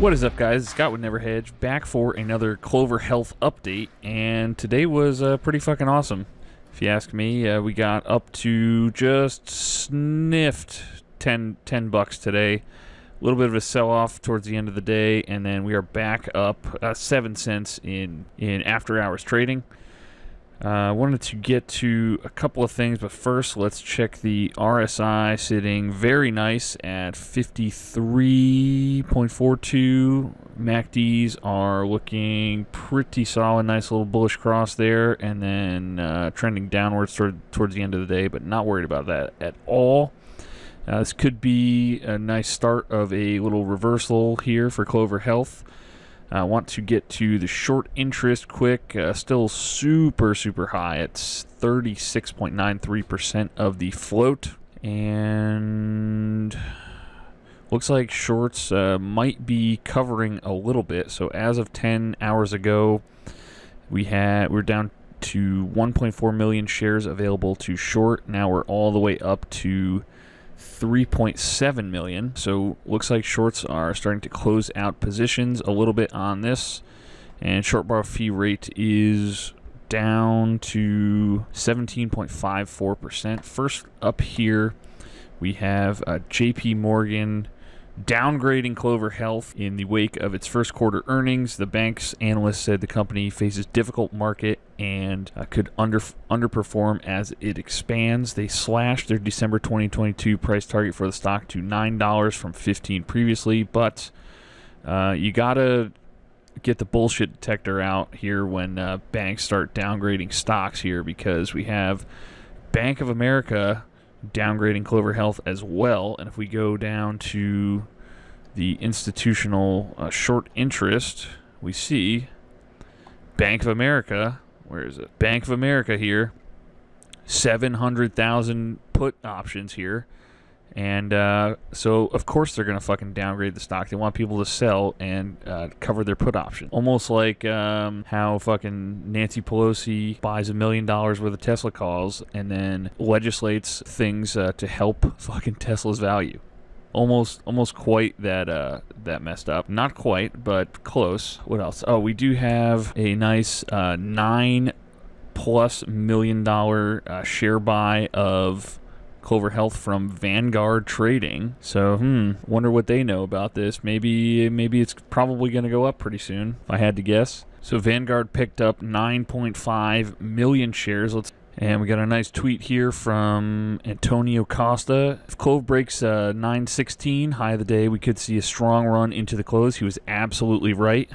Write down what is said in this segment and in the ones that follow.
What is up, guys? Scott with Never Hedge, back for another Cloverhealth update, and today was pretty fucking awesome. If you ask me, we got up to just sniffed 10 bucks today. A little bit of a sell-off towards the end of the day, and then we are back up 7 cents in after-hours trading. I wanted to get to a couple of things, but first let's check the RSI, sitting very nice at 53.42. MACDs are looking pretty solid, nice little bullish cross there, and then trending downwards towards the end of the day, but not worried about that at all. This could be a nice start of a little reversal here for Cloverhealth. I want to get to the short interest quick, still super high. It's 36.93% of the float, and looks like shorts might be covering a little bit. So as of 10 hours ago, we're down to 1.4 million shares available to short. Now we're all the way up to 3.7 million. So looks like shorts are starting to close out positions a little bit on this, and short bar fee rate is down to 17.54%. First up here we have JP Morgan downgrading Cloverhealth in the wake of its first quarter earnings. The bank's analyst said the company faces difficult market and could underperform as it expands. They slashed their December 2022 price target for the stock to $9 from $15 previously, but you gotta get the bullshit detector out here when banks start downgrading stocks here, because we have Bank of America downgrading Cloverhealth as well. And if we go down to the institutional short interest, we see Bank of America. Where is it? Bank of America here, 700,000 put options here. And so, of course, they're going to fucking downgrade the stock. They want people to sell and cover their put option. Almost like how fucking Nancy Pelosi buys $1 million worth of Tesla calls and then legislates things to help fucking Tesla's value. Almost quite that messed up. Not quite, but close. What else? Oh, we do have a nice $9+ million share buy of Cloverhealth from Vanguard Trading. So, wonder what they know about this. Maybe it's probably going to go up pretty soon, if I had to guess. So Vanguard picked up 9.5 million shares. And we got a nice tweet here from Antonio Costa. If Clove breaks 916, high of the day, we could see a strong run into the close. He was absolutely right.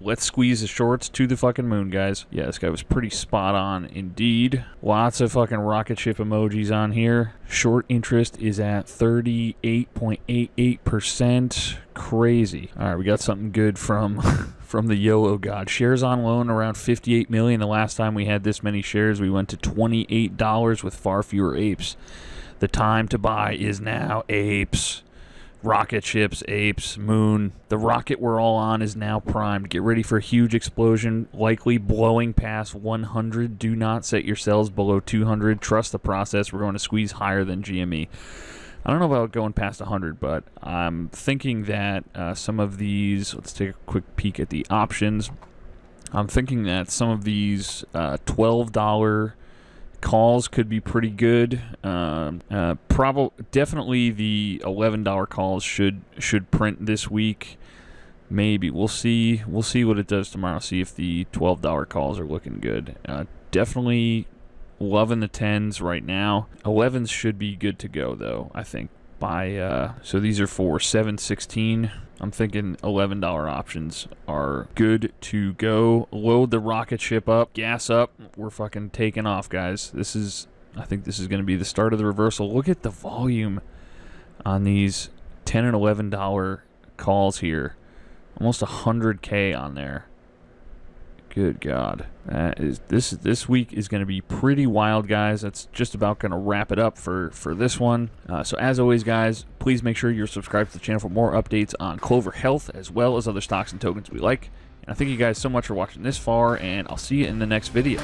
Let's squeeze the shorts to the fucking moon, guys. Yeah, this guy was pretty spot on indeed. Lots of fucking rocket ship emojis on here. Short interest is at 38.88%. Crazy. All right, we got something good from from the YOLO god. Shares on loan around 58 million. The last time we had this many shares, we went to $28 with far fewer apes. The time to buy is now, apes. Rocket ships, apes, moon. The rocket we're all on is now primed. Get ready for a huge explosion, likely blowing past 100. Do not set your sells below 200. Trust the process. We're going to squeeze higher than GME. I don't know about going past 100, but I'm thinking that some of these, let's take a quick peek at the options. I'm thinking that some of these $12 calls could be pretty good. Definitely the $11 calls should print this week. Maybe we'll see what it does tomorrow. See if the $12 calls are looking good. Definitely loving the 10s right now. 11s should be good to go though, I think. By so these are for 716. I'm thinking $11 options are good to go. Load the rocket ship up, gas up. We're fucking taking off, guys. I think this is going to be the start of the reversal. Look at the volume on these $10 and $11 calls here. Almost 100K on there. Good God. This week is going to be pretty wild, guys. That's just about going to wrap it up for this one. So as always, guys, please make sure you're subscribed to the channel for more updates on Cloverhealth as well as other stocks and tokens we like. And I thank you guys so much for watching this far, and I'll see you in the next video.